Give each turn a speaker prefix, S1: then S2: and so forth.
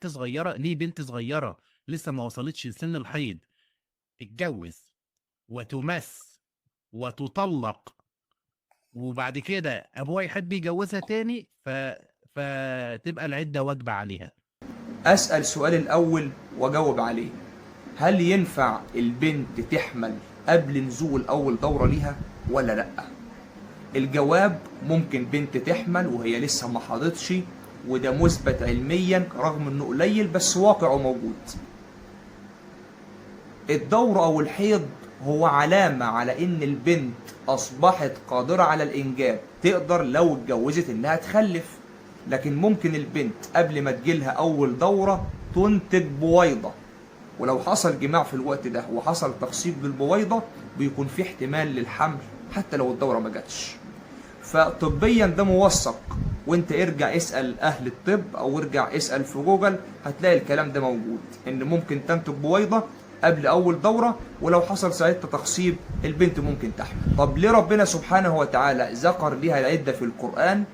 S1: صغيرة، ليه بنت صغيرة لسه ما وصلتش لسن الحيض تتجوز وتمس وتطلق، وبعد كده ابوها يحب يجوزها تاني فتبقى العدة واجبة عليها؟
S2: أسأل سؤال الأول وأجاوب عليه. هل ينفع البنت تحمل قبل نزول أول دورة ليها ولا لأ؟ الجواب ممكن بنت تحمل وهي لسه ما حاضتش، وده مثبت علميا رغم انه قليل بس واقع وموجود. الدورة او الحيض هو علامة على ان البنت اصبحت قادرة على الانجاب، تقدر لو اتجوزت انها تخلف. لكن ممكن البنت قبل ما تجيلها اول دورة تنتج بويضة، ولو حصل جماع في الوقت ده وحصل تخصيب للبويضة بيكون في احتمال للحمل حتى لو الدورة ما جاتش. فطبيا ده موثق، وانت ارجع اسأل اهل الطب او ارجع اسأل في جوجل هتلاقي الكلام ده موجود، ان ممكن تنتج بويضة قبل اول دورة، ولو حصل ساعتها تخصيب البنت ممكن تحمل. طب ليه ربنا سبحانه وتعالى ذكر ليها العدة في القرآن